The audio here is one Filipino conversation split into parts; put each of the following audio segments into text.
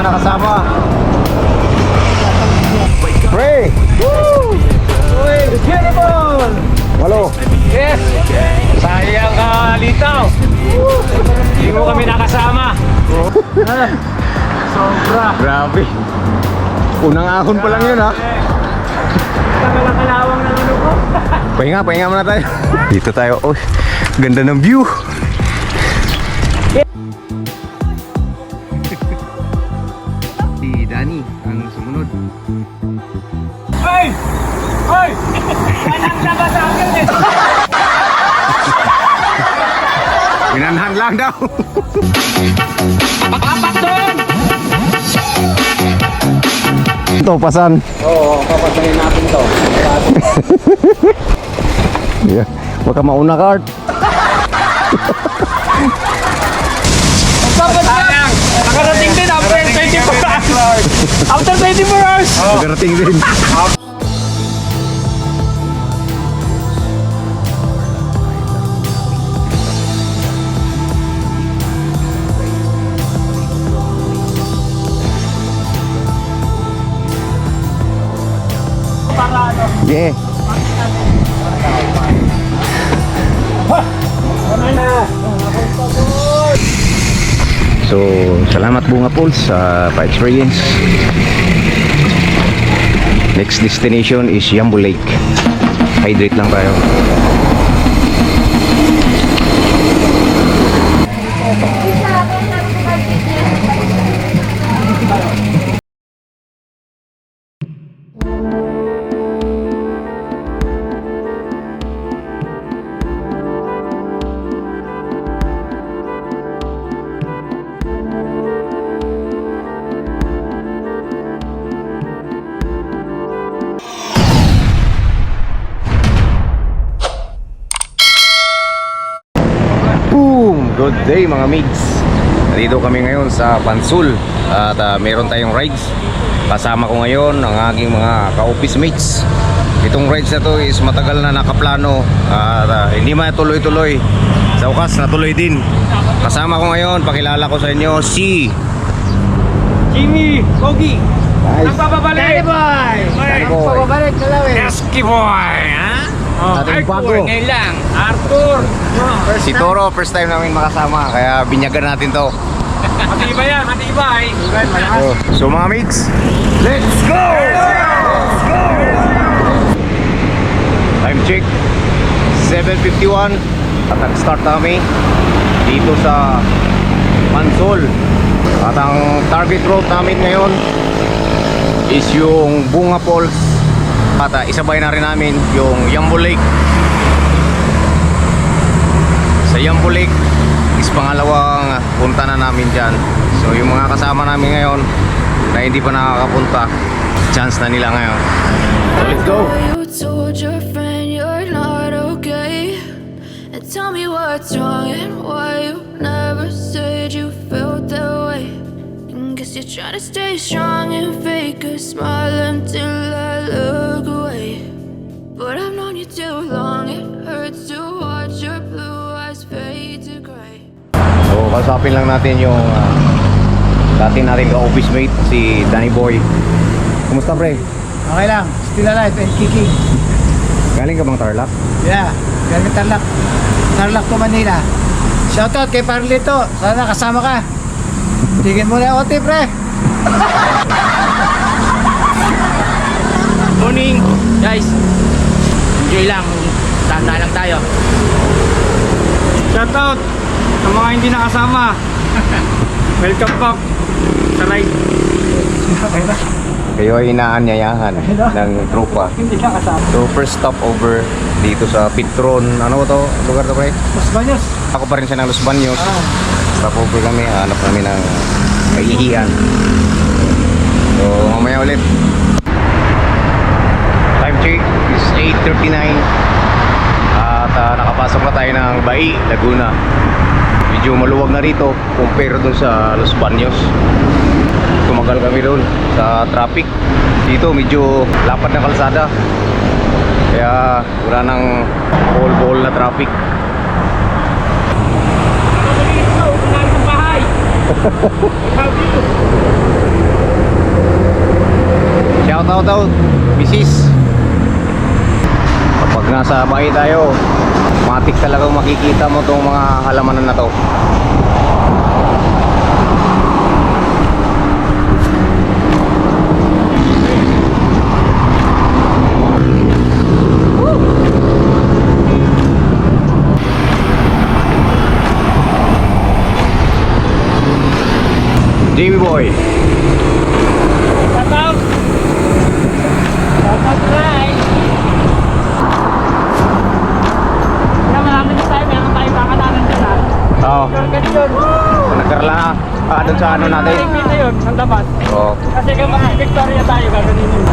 mga nakasama. Pre! Woo! It's beautiful! Walo. Yes! Sayang ka, Litaw! Hindi mo kami nakasama. Sobra. Grabe. Unang ahon pa lang yun, ha? Kalawang ng ano ko. Pahinga muna tayo. Dito tayo. Oh, ganda ng view. Si Danny ang sumunod. Ay! Ay! Anong laga sa akin eh? Pinanhan lang daw. Apat doon! Ito, pasan. Oo, papasahin natin to. Yeah. Baka mauna ka, Art. Sayang! Nakarating din after 24 hours! After 24 hours! Magarating din. Yeah. So, salamat Bunga Pools sa pa-experience. Next destination is Yambo Lake. Hydrate lang tayo. Boom! Good day mga migs. Nandito kami ngayon sa Pansul at meron tayong rides. Kasama ko ngayon ang aking mga ka-office mates. Itong rides na to is matagal na nakaplano at hindi man tuloy-tuloy. Sa wakas natuloy din. Kasama ko ngayon, pakilala ko sa inyo si Jimmy! Pogi! Nice. Nagpapabalik! Danny Boy! Nagpapabalik na lang eh! Esky boy! Ha? Ating bago. Arthur! Ngayon lang! Arthur! Si Toro, first time namin makasama kaya binyagan natin to. Matibay yan! Matibay! So mga mates, let's go! Time check 7:51 at nag-start kami dito sa Pansul. At ang target route namin ngayon is yung Bunga Falls. At isabay na rin namin yung Yambo Lake. Sa Yambo Lake is pangalawang punta na namin dyan. So yung mga kasama namin ngayon na hindi pa nakakapunta, chance na nila ngayon. So let's go! You told your friend you're not okay, and tell me what's wrong and why you never said you felt that way. And guess you're trying to stay strong and fake a smile until I look away. But I've known you too long, it hurts to watch your blue eyes fade to gray. So kasapin lang natin yung dati natin ka-office mate, si Danny Boy. Kumusta pre? Okay lang, still alive and kicking. Galing ka bang Tarlac? Yeah, galing Tarlac. Tarlac to Manila. Shoutout kay Parlito, sana kasama ka. Tigin mo na OT pre. Morning! Guys! Enjoy lang! Tanda lang tayo! Shoutout sa mga hindi nakasama! Welcome back sa ride! Kayo ay inaanyayahan ng tropa. Hindi ka kasama. So first stop over dito sa Pitron. Ano to? Lugar to pre? Los Baños. Ako pa rin siya ng Los Baños. Stop over kami. Hanap kami ng kaihian. So mamaya ulit. Time check is 8:39. At nakapasok na tayo ng Bai, Laguna. Medyo maluwag na rito compare dun sa Los Baños. Tumagal kami doon sa traffic. Dito medyo lapad na kalsada. Kaya wala nang bol na traffic. Shout out, Mrs. Kapag nasa bahay tayo, matik talagang makikita mo tong mga halamanan na to. Jamie Boy. Shoutout! Shoutout guys! Kaya marami na tayo, meron tayo kakatanan dyan ha. Oo. Ganun yun. Nagkarala doon sa ano natin. Marami na yun, ang dapat. Oo. Kasi kung mag-Victoria tayo, gaganin yun.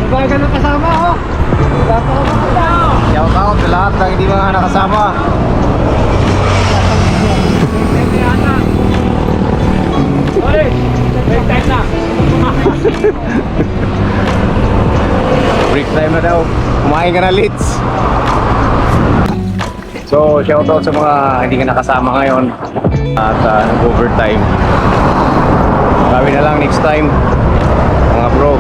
Diba ganun kasama oh? Shout out sa lahat ng hindi mga nakasama. Oy! Break time na! Break time na daw. Kumain ka na, Litz. So, shout out sa mga hindi ka nakasama ngayon at nag-overtime. Sabi na lang next time, mga bro.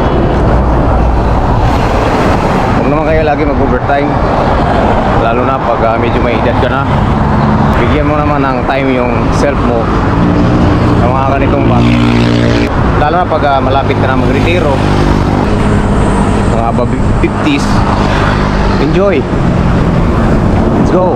Huwag naman kayo lagi mag-overtime. Lalo na pag medyo may edad ka na. Bigyan mo naman ng time yung self mo sa mga ganitong bagay. Lalo na pag malapit ka na mag-retiro, mga above 50s, enjoy. Let's go.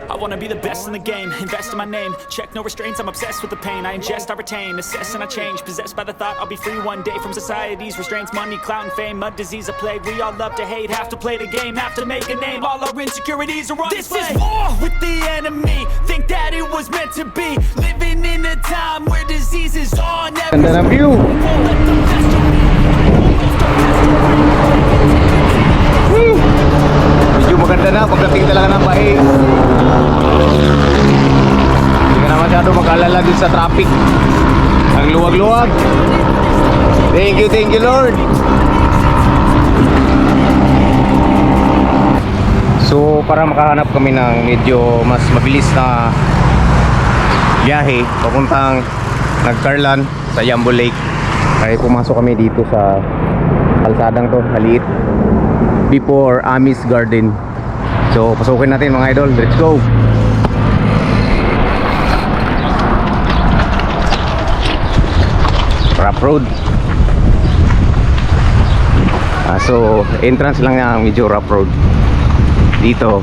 I wanna be the best in the game, invest in my name. Check no restraints, I'm obsessed with the pain. I ingest, I retain, assess and I change. Possessed by the thought I'll be free one day from society's restraints. Money, clout and fame, a disease, a plague. We all love to hate, have to play the game, have to make a name. All our insecurities are on display. This is war with the enemy. Think that it was meant to be. Living in a time where disease is on every Ganda ng view. won't let them master me. Medyo maganda na pagdating talaga ng bahay. Hindi ka na masyado mag-alala din sa traffic. Ang luwag-luwag. Thank you Lord. So para makahanap kami ng medyo mas mabilis na biyahe papuntang Nagcarlan sa Yambo Lake, ay pumasok kami dito sa kalsadang to, maliit, before Amis Garden. So pasukin natin mga idol, let's go. Rough road. So entrance lang nga medyo rough road. Dito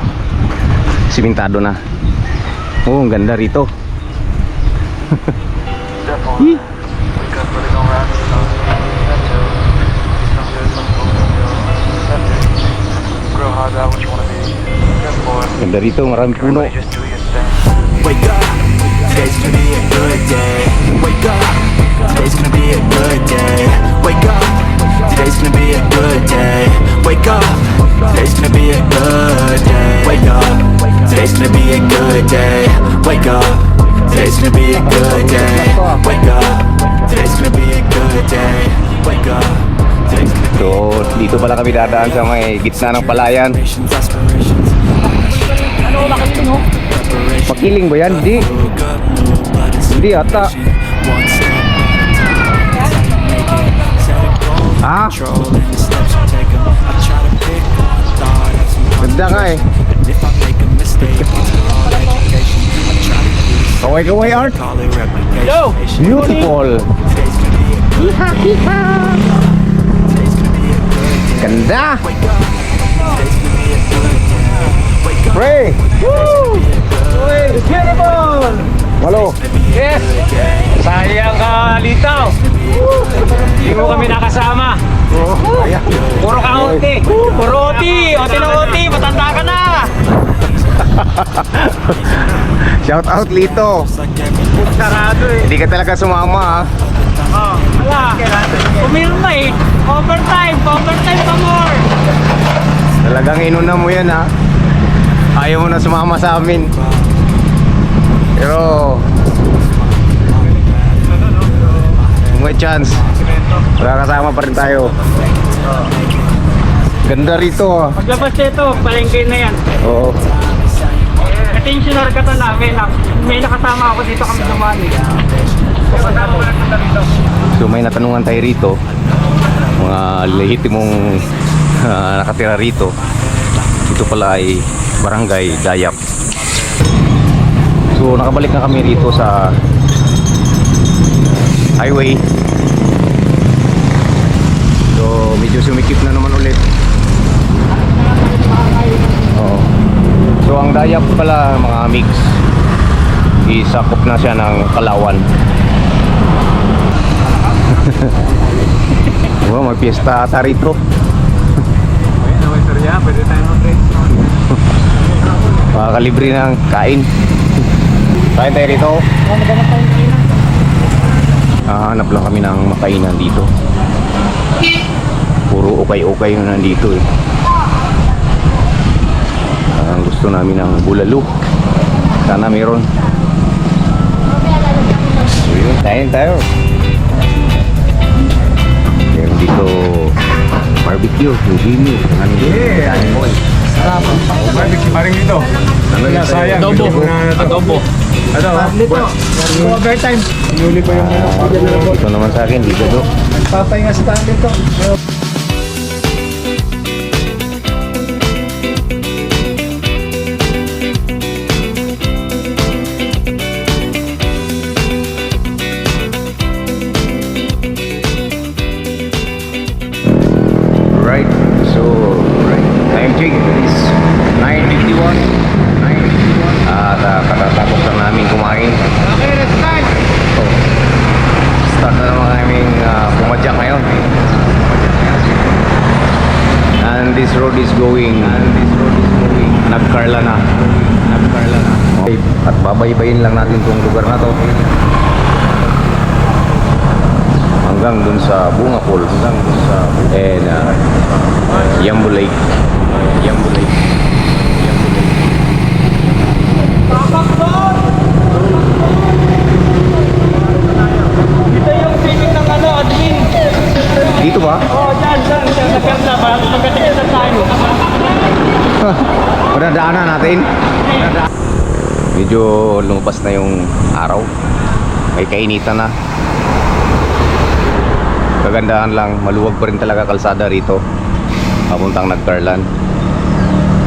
simentado na. Oh, ang ganda rito. Ganda rito, maraming puno. Wake up, today's gonna be a good day. Wake up, today's gonna be a good day. Wake up, today's gonna be a good day. Wake up, today's gonna be a good day. Wake up, today's gonna be a good day. Wake up, today's gonna be a good day. Wake up, today's gonna be a good day. Wake up, today's gonna be So dito pala kami dadaan sa may gitna ng palayan. aspirations. Ano ba kasi no? Pakiling ba yan? Hindi. Hindi ata. Ah, ganda nga eh. Kaway-kaway art. Yo! Beautiful. Ganda. Pre. Woo! Uy, beautiful! Malo. Yes! Sayang ka, Litaw! Hindi mo kami nakasama. Puro kang OT. Puro OT! OT na OT! Matanda ka na! Shout out Lito. Sarado eh. Hindi ka talaga sumama ha. Oh, wala. Pumirma eh. Overtime! Overtime pa more! Talagang inuna mo yan ha. Ayaw mo na sumama sa amin. Pero kung may chance, makakasama pa rin tayo. Ganda rito ah. Paglabas nito, palengke na yan. Oo. Attentioner ka to namin. May nakasama ako dito kami dumaan eh. So may natanungan tayo rito, mga lehitimong nakatira rito. Ito pala ay Barangay Dayap. So nakabalik na kami rito sa highway. So medyo sumikip na naman ulit. Oo. So ang Dayap pala mga mix, isakop na siya ng Palawan. Oh, may piyesta ata rito. Pwede tayo mag-trade. Makakalibre ng kain. Kain tayo rito. Hanap lang kami ng makainan dito. Puro ukay-ukay na nandito eh. Ang gusto namin ng bulalo. Sana meron. So yun, kain tayo. Meron dito barbecue, yung Jimmy. Barbecue pa rin dito. Sayang. Adobo. Parlito. Overtime. Hinuli pa yung Ito naman sa akin, dito do. papahinga si Parlito. Right, so time check is 9:51. At katatapos lang namin kumain. Okay, let's start. So, start na naman kaming pumadyak ngayon. And this road is going Nagcarla na. Okay, at babaybayin lang natin tong lugar na to hanggang dun sa Bunga Falls and Yambo Lake. Ito yung pinig ng admin. Dito ba? Oo, dyan. Nagkarta ba? Magkatingin na tayo. Madadaanan natin. Medyo lumabas na yung araw. May kainitan na. Kagandahan lang, maluwag pa rin talaga kalsada rito papuntang Nagcarlan.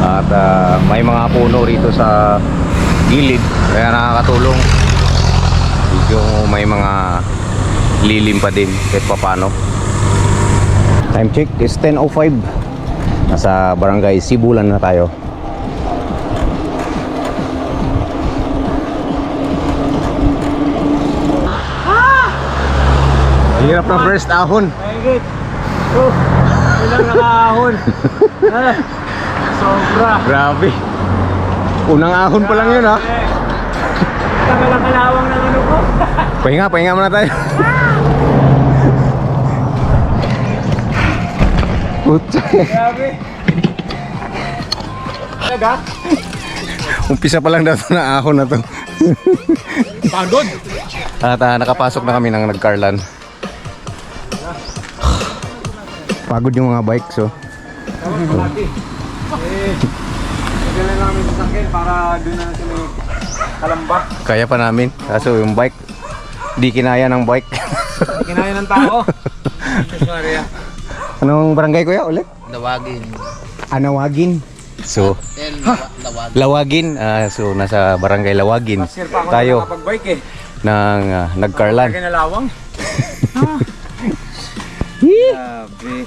At may mga puno rito sa gilid kaya nakakatulong. Medyo may mga lilim pa din kahit papano. Time check is 10:05. Nasa Barangay Sibulan na tayo. Hirap na first ahon. Mahigit. Ilang nakahon. Sobra. Grabe. Unang ahon pa lang yun ha. Tagalang kalawang ng ano ko. Pahinga muna tayo. Putsa. Grabe. Talaga? Umpisa pa lang daw ito na ahon na to. Pagod. At nakapasok na kami ng Nagcarlan. Pagod yung mga bike so. Magalan namin sa sakyan para doon na sa may Kalamba. Kaya pa namin. Kaso yung bike, di kinaya ng bike. Kinaya ng tao. Sorry ah. Anong barangay kuya ulit? Lawagin. Anawagin. So, Lawagin. So, nasa barangay Lawagin. Sir pa ako Tayo nakapag-bike eh. ng Nagcarlan. Kinalawang. Grabe.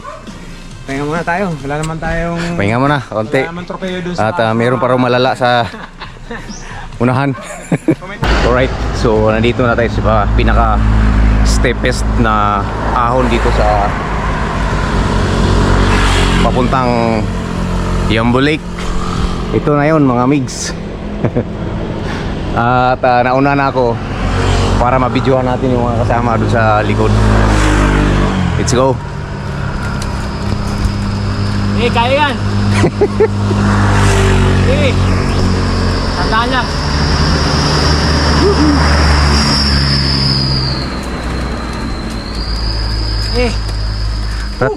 Pahinga muna tayo. Wala naman tayong... Pahinga mo na, konti. Wala naman tropeyo dun sa... At meron pa rin malala sa unahan. Alright, so nandito na tayo sa pinaka steepest na ahon dito sa papuntang Yambo Lake. Ito na yun mga migs. At nauna na ako para mabidyohan natin yung mga kasama doon sa likod. Let's go. Eh, kaya yan. Eh. Tandaan lang.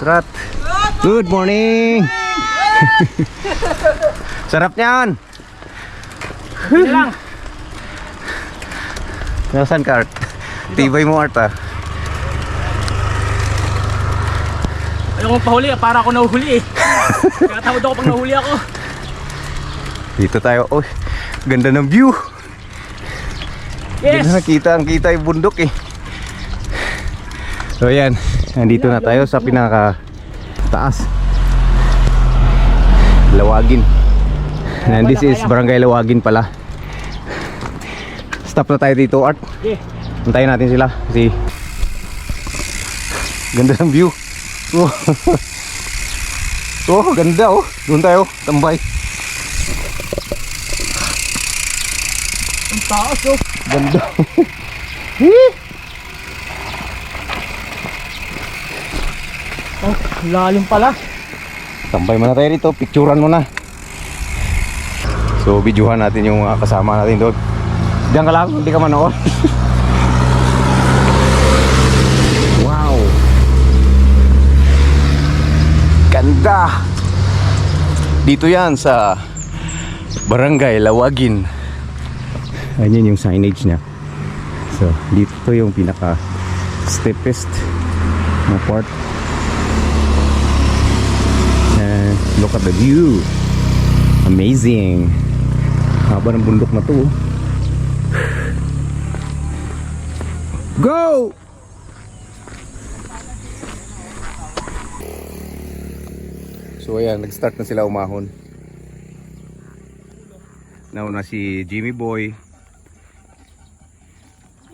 Rat. Good morning. Sarap niyan. Hindi lang. Nasaan ka, Art? Tibay mo, Art, ah. Ayaw kong pahuli, para ako nahuhuli eh. Nakatawad ako pag nahuli ako. Dito tayo. Oh, ganda ng view. Yes! Ganda nakita, ang kita yung bundok eh. So yan, nandito na tayo sa pinaka taas. Lawagin. And this is Barangay Lawagin pala. Stop na tayo dito, Art. Okay. Antayin natin sila kasi ganda ng view. Oh, oh ganda oh. Doon tayo, tambay. Ang taas oh. Ganda. Oh, lalim pala. Tambay muna tayo dito, picturean mo na. So videohan natin yung mga kasama natin doon. Diyan ka lang, hindi ka manood. Wow. Ganda. Dito yan sa Barangay Lawagin. Ayun yung signage niya. So dito yung pinaka steepest na part. And look at the view. Amazing. Haba ng bundok na to. Go! So ayan, nag-start na sila umahon. Nauna si Jimmy Boy.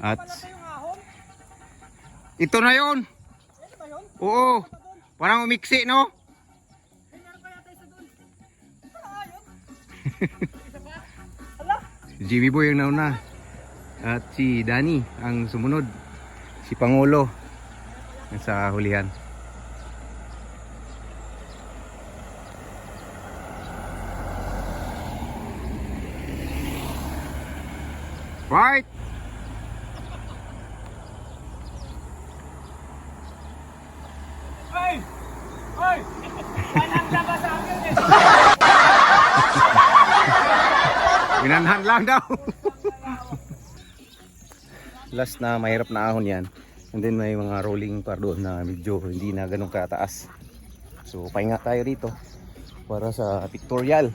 At ito na yon. Oo. Parang umiksi, no? Si Jimmy Boy ang nauna. At si Danny ang sumunod. Si Pangulo sa hulihan. Right. Ay! Ay! Walang laban sa akin eh! Minanhan lang daw. Last na mahirap na ahon yan. And then may mga rolling par doon na medyo hindi na ganun kataas. So pahinga tayo dito para sa pictorial.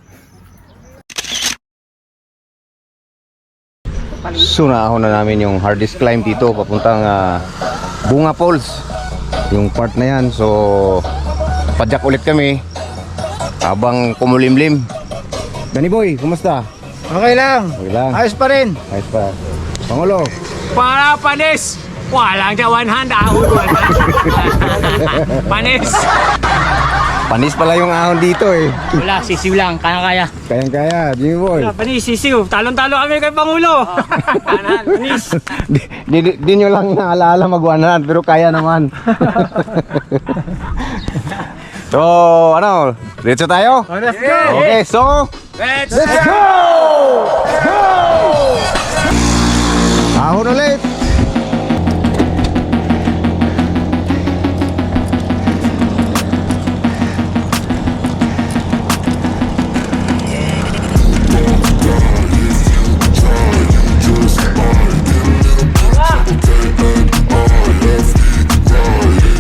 So naahon na namin yung hardest climb dito papuntang Bunga Falls. Yung part na yan. So padyak ulit kami habang kumulimlim. Danny Boy, kumusta? Okay lang. Okay lang. Ayos pa rin. Ayos pa. Pangulo. Para panis! Walang jawan handa ako. Panis! Panis pala yung ahon dito eh. Wala, sisiw lang. Kaya-kaya. Kayang-kaya, Jimmy Boy. Wala, panis, sisiw. Talon-talo kami kay Pangulo. Kanan, panis. Di nyo lang naalaala mag-100 pero kaya naman. So, ano? Diretso tayo? Let's go. Okay, so Let's go! Go! Ahon ulit.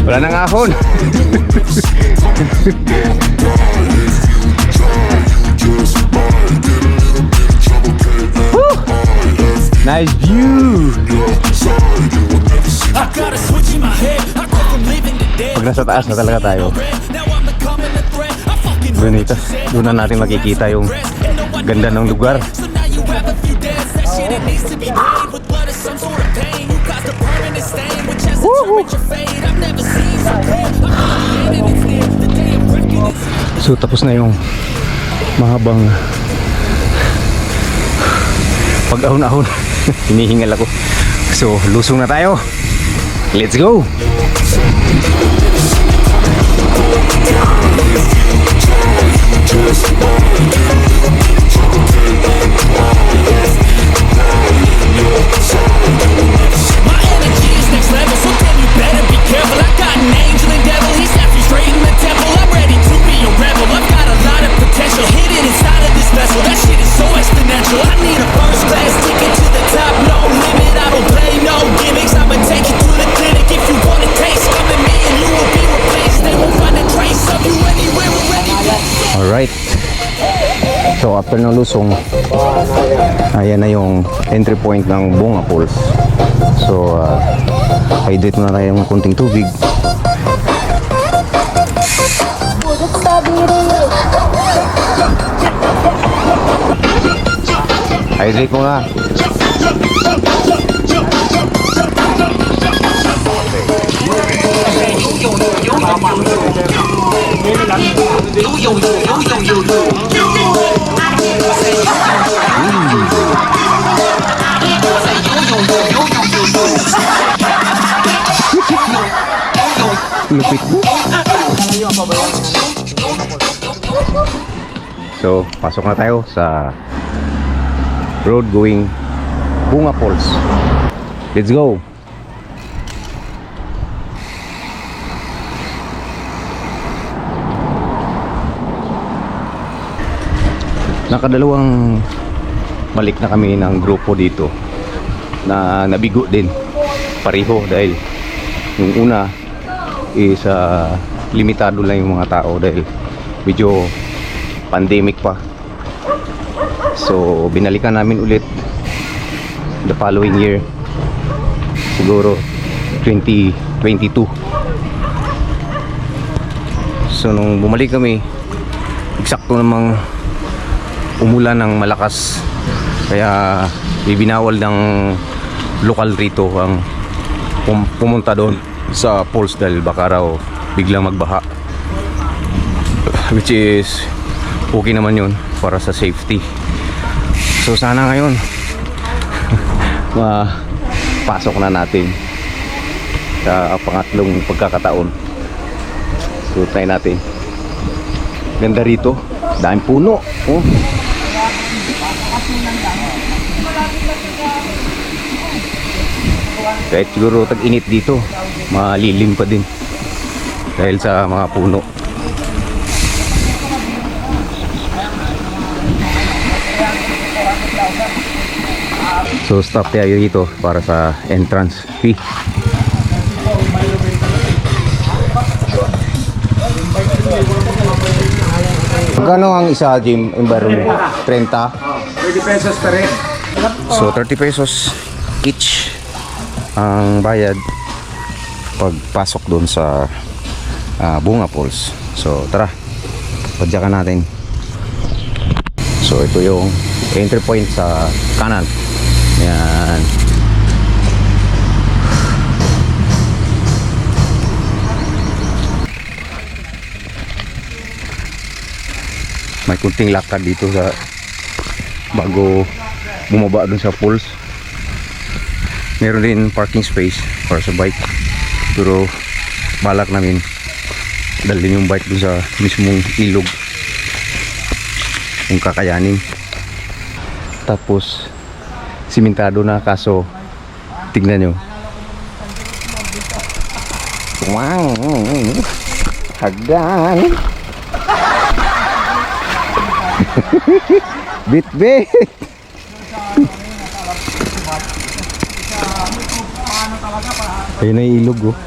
Wala nang ahon. Woo! Nice view. Pag nasa taas na talaga tayo, doon na natin makikita yung ganda ng lugar. So tapos na yung mahabang pag-ahon-ahon. Hinihingal ako. So lusong na tayo. Let's go. after ng Lusong, ayan na yung entry point ng Bunga Falls. So, hydrate muna tayo ng kunting tubig. Hydrate muna. Lupit mo. So, pasok na tayo sa road going Bunga Falls. Let's go. Nakadalawang balik na kami ng grupo dito na nabigo din pareho dahil yung una is limitado lang yung mga tao dahil medyo pandemic pa. So binalikan namin ulit the following year, siguro 2022. So nung bumalik kami, eksakto namang umulan ng malakas, kaya ibinawal ng lokal rito ang pumunta doon sa falls dahil baka raw biglang magbaha, which is okay naman yun para sa safety. So sana ngayon mapasok na natin sa pangatlong pagkakataon. So try natin. Ganda rito, daming puno. Oh. Kahit siguro tag-init dito, malilim pa din dahil sa mga puno. So stop tayo dito para sa entrance fee. Magkano ang isa, Jim? Environment? 30? 30 pesos pa rin. So 30 pesos each ang bayad pagpasok doon sa Bunga Falls. So tara, padyakan natin. So ito yung entry point sa kanan. Yan. May kunting lakad dito sa bago bumaba dun sa falls. Meron din parking space para sa bike, pero balak namin dalhin yung bike dun sa mismong ilog kung kakayanin. Tapos simentado na, kaso tignan nyo, wow, hagdan. Bit-bit. Ayun na yung ilog, oh.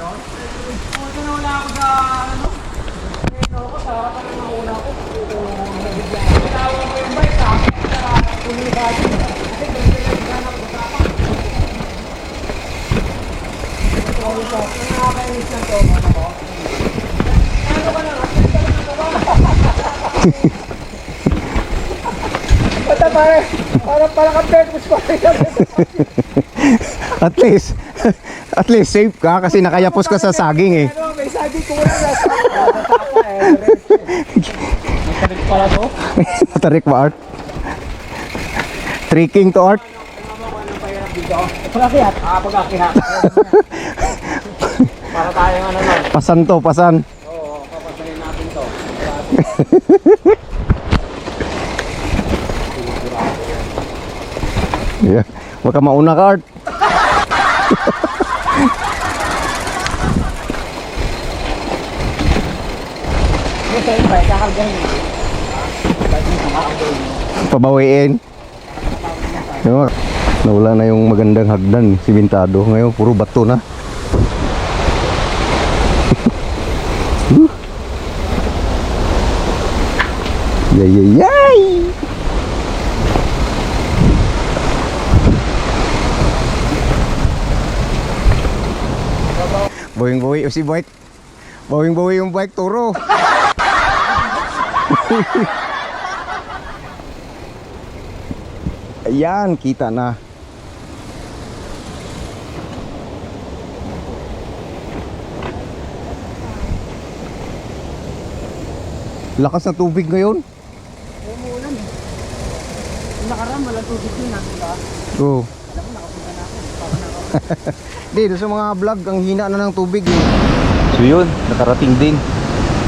At least safe ka kasi nakayapos ka sa saging, eh. May saging ko wala na. Matarik pala to. Matarik ba, Art? Tricking to, Art? Pag-akihat. Pag-akihat. Para tayong ano lang. Pasan to, pasan. Oo, papasahin natin to. Yeah. Huwag ka mauna ka, Art. Pabawiin. Diba? Nawala na yung magandang hagdan, simentado. Ngayon puro bato na. Yay, yay, yay! Buwing-buwi o si bike. Buwing-buwi yung bike, turo. Ayan, kita na. Lakas na tubig ngayon. Umuulan eh. Yung nakaraan, walang tubig yun, diba? Oo. Alam ko, nakapunta na ako. Hindi, doon sa mga vlog, ang hina na ng tubig. So yun, nakarating din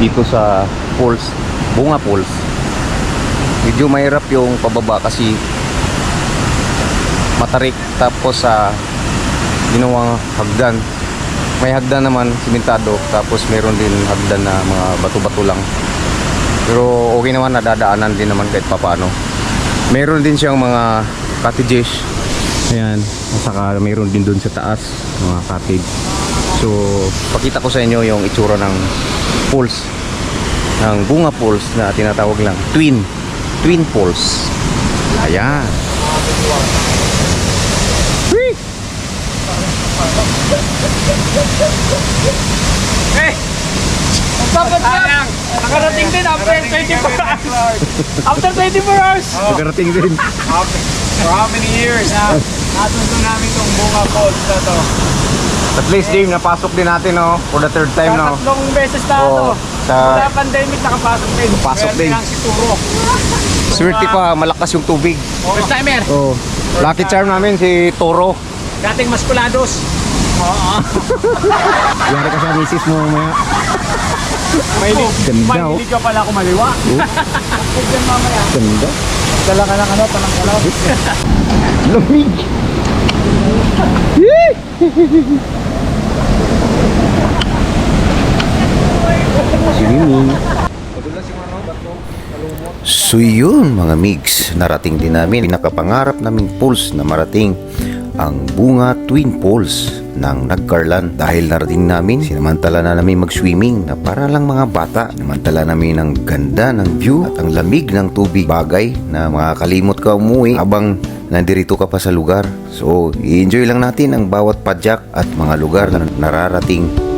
dito sa falls, Bunga Falls. Medyo mahirap yung pababa kasi matarik, tapos sa ginawang hagdan. May hagdan naman, simentado, tapos meron din hagdan na mga bato-bato lang. Pero okay naman, nadadaanan din naman kahit papaano. Meron din siyang mga cottages. Ayan, at saka meron din doon sa taas mga cottage. So, pakita ko sa inyo yung itsura ng falls, ng Bunga Falls na tinatawag lang Twin Falls. Ayan. Whee! Sayang! Nakarating din after 24 hours! After 24 hours! Nakarating din. For how many years na natundo namin itong Bunga Falls na to? At least, Dave, napasok din natin, no? For the third time, no? Tatlong beses na Oo, to. sa- Sa pandemic nakapasok din. Napasok Swerte din. lang si Turo. Swerte pa, malakas yung tubig. First timer. Oh. Lucky charm namin si Toro. Dating maskulados. Oo. Yari ka sa misis mo mamaya. Ganda, oh. Mahilig ka pala kumaliwa. Diyan mamaya. Ganda. Dala ka ng ano, panangkalaw. Lamig. Swimming. So yun mga migs, narating din namin pinakapangarap naming falls na marating ang Bunga Twin Falls ng Nagcarlan. Dahil narating namin, sinamantala na namin mag-swimming na para lang mga bata. Sinamantala namin ang ganda ng view at ang lamig ng tubig. Bagay na makakalimot ka umuwi habang nandirito ka pa sa lugar. So, i-enjoy lang natin ang bawat padyak at mga lugar na nararating.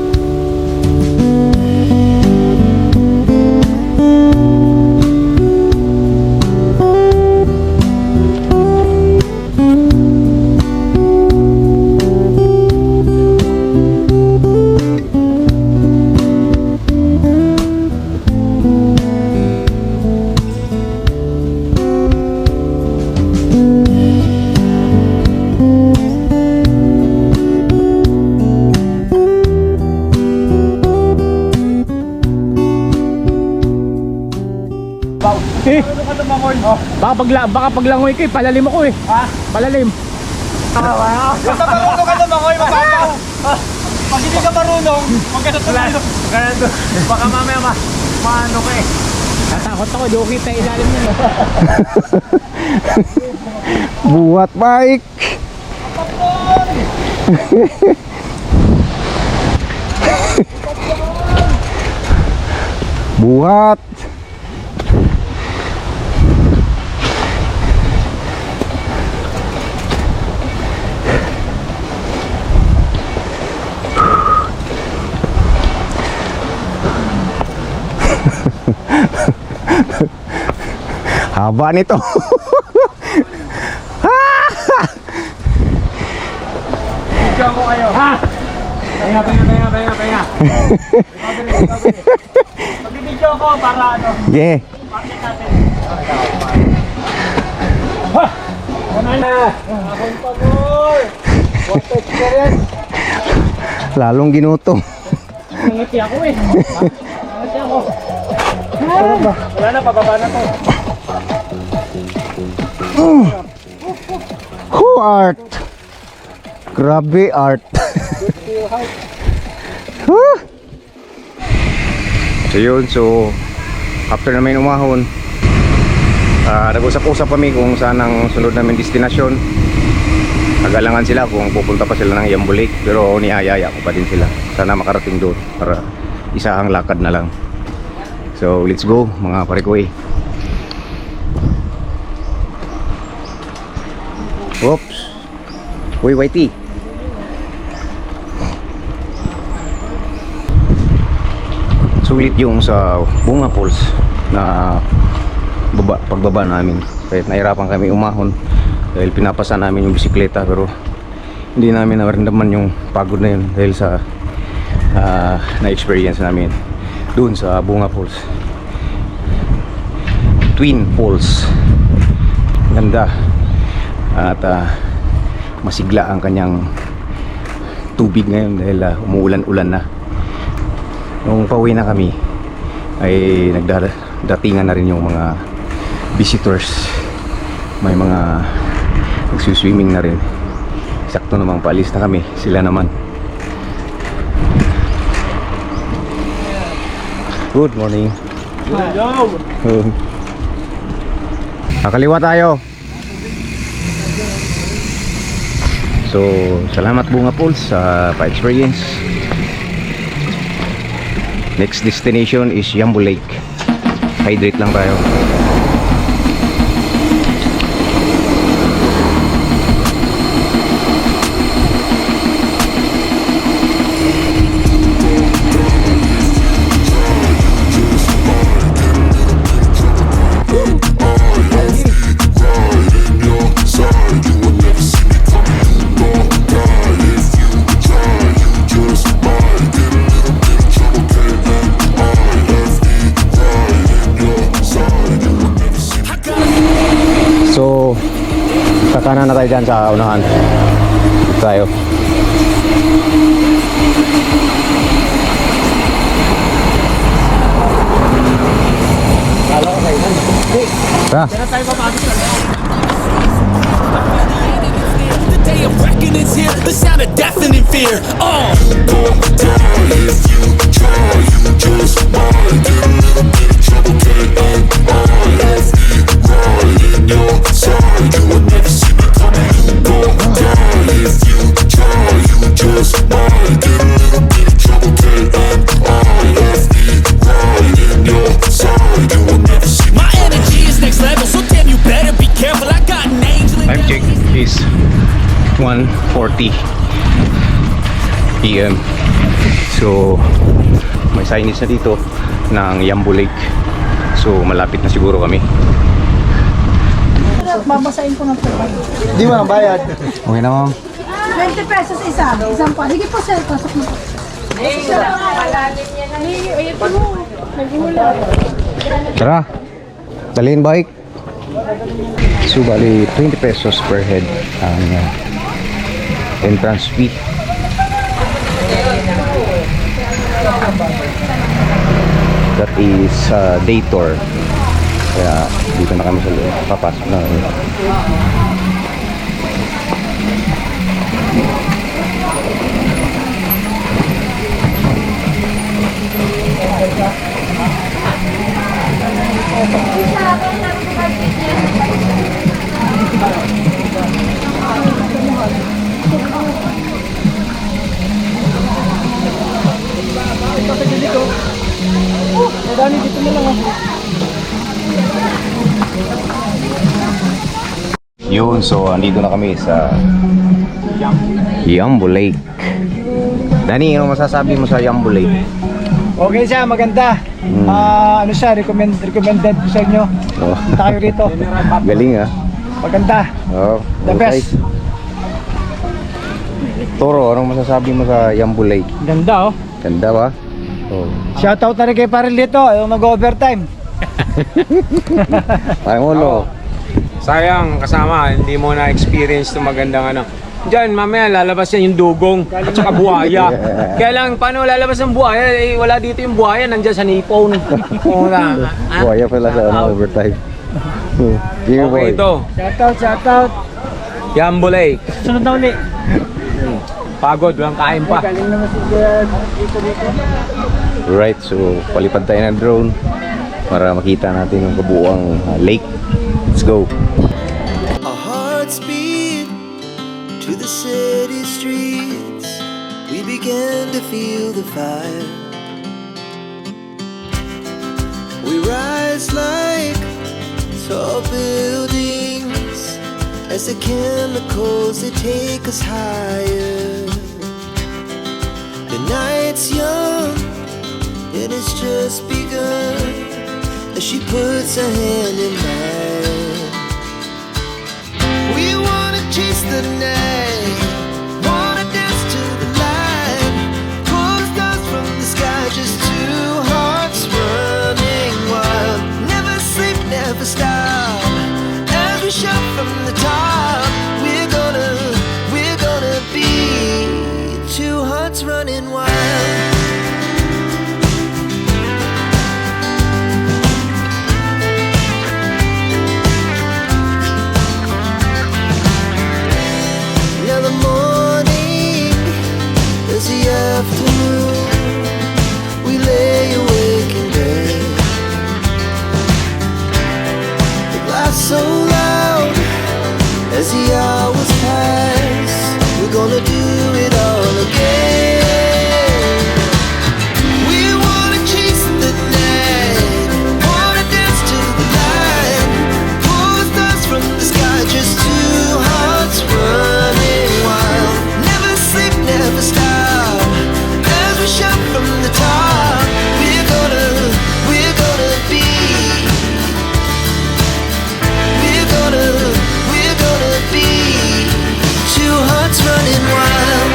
Baka paglangoy ko palalim ako eh. Ha? Palalim. Basta marunong ka lumangoy, mababaw. Pag hindi ka marunong, magkano tumalong. Ganito. Baka mamaya maano ka eh. Natakot ako, di ko kita ilalim yun. Buhat bike. Buhat. Haba nito. Video ko kayo. Ha? Pahinga. Pag-video ko para ano. Yeah. Pakit natin. Ha? Ano na? Akong pagol. What experience? Lalong ginutom. Nangiti ako eh. Nangiti ako. Wala na, pababa na to. Who art? Grabe art. Huh? So yun, so after namin umahon, nag-usap-usap kami kung saan ang sunod namin destinasyon. Nagalangan sila kung pupunta pa sila ng Yambo Lake, pero niayaya ko pa din sila. Sana makarating doon para isahang lakad na lang. So let's go mga parikoy. Oops. Uy, Whitey. Sulit yung sa Bunga Falls na pagbaba namin. Kahit nahirapan kami umahon dahil pinapasa namin yung bisikleta, pero hindi namin naramdaman yung pagod na yun dahil sa na-experience namin doon sa Bunga Falls. Twin Falls, ganda at masigla ang kanyang tubig ngayon dahil umuulan-ulan na. Nung pauwi na kami ay nagdatingan na rin yung mga visitors, may mga nagsuswimming na rin. Sakto namang paalis na kami, sila naman. Good morning. Kakaliwa tayo. So, salamat Bunga Falls sa pa-experience. Next destination is Yambo Lake. Hydrate lang tayo. So, kakanan na tayo dyan sa unahan. Dito tayo. Tara. The day of reckoning's here, the sound of deafening fear. My energy is next level, so damn you better be careful. I got an angel in Time check is 1:40 PM. So, may signage na dito ng Yambo Lake. So, malapit na siguro kami. Babasain ko ng pera. Di mo ang bayad. Okay na, ma'am. 20 pesos isa. Isang pa. Sige po sir, pasok na po. Tara. Dalhin bike. So, bali 20 pesos per head ang entrance fee. That is day tour. Kaya dito na kami sa loob. Papasok na kami. Yun, so andito na kami sa Yambo Lake. Danny, ano masasabi mo sa Yambo Lake? Okay siya, maganda. Ano siya, recommended ko sa inyo. Oh. Punta kayo rito. Galing ah. Maganda. Oh, The best. Toro, anong masasabi mo sa Yambo Lake? Ganda oh. Ganda ba? Oh. Shoutout na rin kay Parilito, yung nag-overtime. Parang ulo. Sayang kasama, hindi mo na-experience itong magandang ano. Diyan, mamaya lalabas yan yung dugong at saka buhaya. Kaya lang, paano lalabas ang buhaya? Eh, wala dito yung buhaya, nandyan sa nipon. Buhaya pala sa overtime. Sige boy. Okay ito, Shoutout. Yambo Lake. Sunod na uli. Pagod, walang kain pa. Galing naman si dito. Right, so palipad tayo ng drone para makita natin yung kabuuang lake. Let's go. Our hearts beat to the city streets. We began to feel the fire. We rise like tall buildings as the chemicals they take us higher. The night's young, and it's just begun as she puts her hand in mine. We wanna chase the night, wanna dance to the light, pull the stars from the sky, just two hearts running wild. Never sleep, never stop, as we shout from the top. We're gonna be two hearts running wild. Now the morning is the afternoon. We lay awake in bed, the glass so loud as the hours pass. We're gonna do it all again. We wanna chase the night, wanna dance to the light, pull the stars from the sky, just two hearts running wild. Never sleep, never stop, as we shout from the top. We're gonna be, we're gonna be two hearts running wild.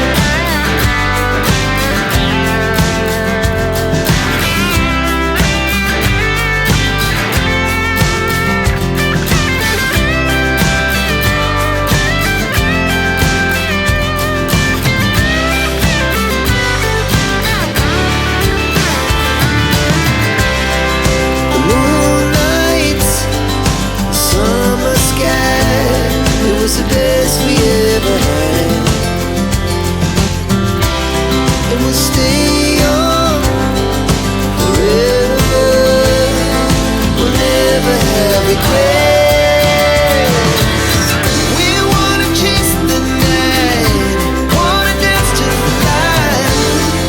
The moonlight, summer sky, it was the best we ever had. And we'll stay on forever, we'll never have regrets. We wanna chase the night, wanna dance to the light,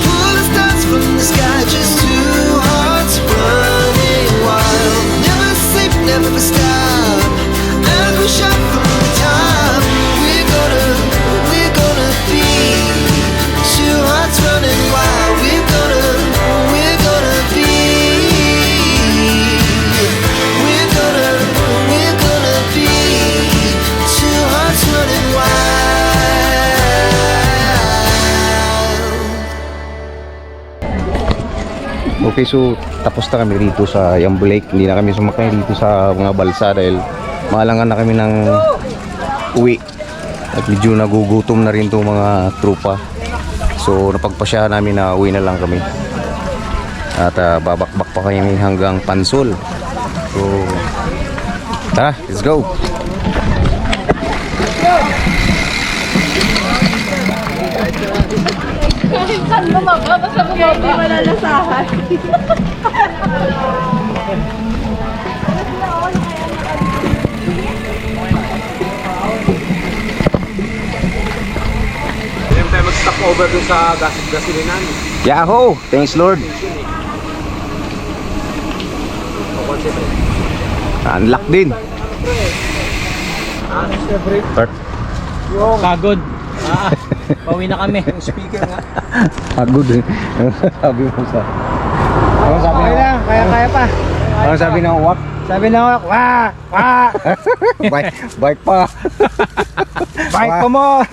pull the stars from the sky, just two hearts running wild. Never sleep, never stop, as we shout from the top. We're gonna be two hearts running wild. We're gonna be, we're gonna be two hearts running wild. Okay, so tapos na kami dito sa Yambo Lake. Hindi na kami sumakay dito sa mga balsa dahil maalangan na kami ng uwi. At medyo nagugutom na rin itong mga trupa. So napagpasyahan namin na uwi na lang kami. At babakbak pa kami hanggang Pansol. So tara, let's go! Kahit saan bumaba, basta bumaba. Hindi malalasahan. Hindi tayo mag-stop over dun sa gasolinan. Yahoo! Thanks Lord! Unlock din! Start! Pagod. Pauwi na kami. Speaker nga. Pagod eh. Sabi mo sa... Ano sabi Okay na? lang, kaya pa. Ano sabi ng uwak? Sabi na ako, wah! Wah! Bike pa! Bike pa mo!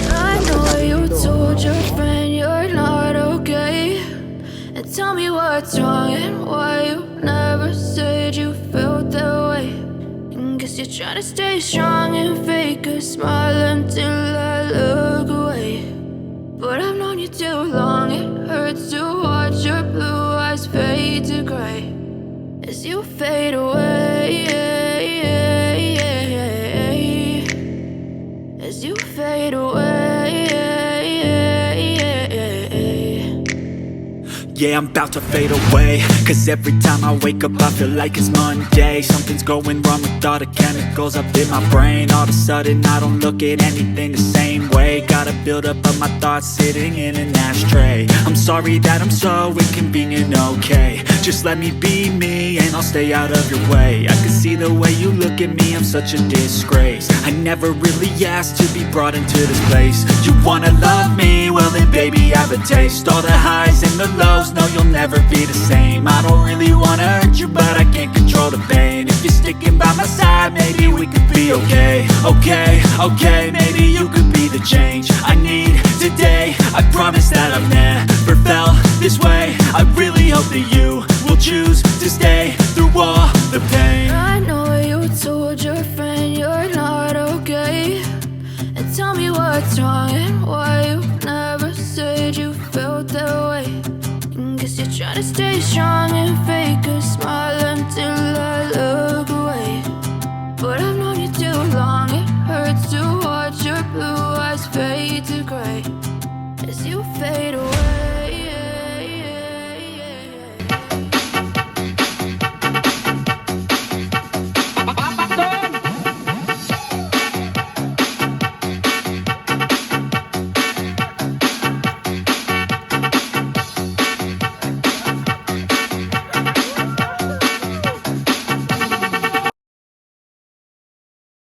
I know you told your friend you're not okay, and tell me what's wrong and why you never said you felt that way. And guess you're trying to stay strong and fake a smile until I look away. But I've known you too long, it hurts to watch your blue eyes fade to gray as you fade away. As you fade away. Yeah, I'm about to fade away. Cause every time I wake up I feel like it's Monday. Something's going wrong with all the chemicals up in my brain. All of a sudden I don't look at anything the same way. Gotta build up of my thoughts sitting in an ashtray. I'm sorry that I'm so inconvenient, okay. Just let me be me and I'll stay out of your way. I can see the way you look at me, I'm such a disgrace. I never really asked to be brought into this place. You wanna love me? Well then baby I have a taste. All the highs and the lows, no you'll never be the same. I don't really wanna hurt you but I can't control the pain. If you're sticking by my side maybe we could be okay. Okay, maybe you could be the change I need today. I promise that I've never felt this way. I really hope that you will choose to stay through all the pain. I know you told your friend you're not okay, and tell me what's wrong and why you never said you felt that way. And guess you're trying to stay strong and fake a smile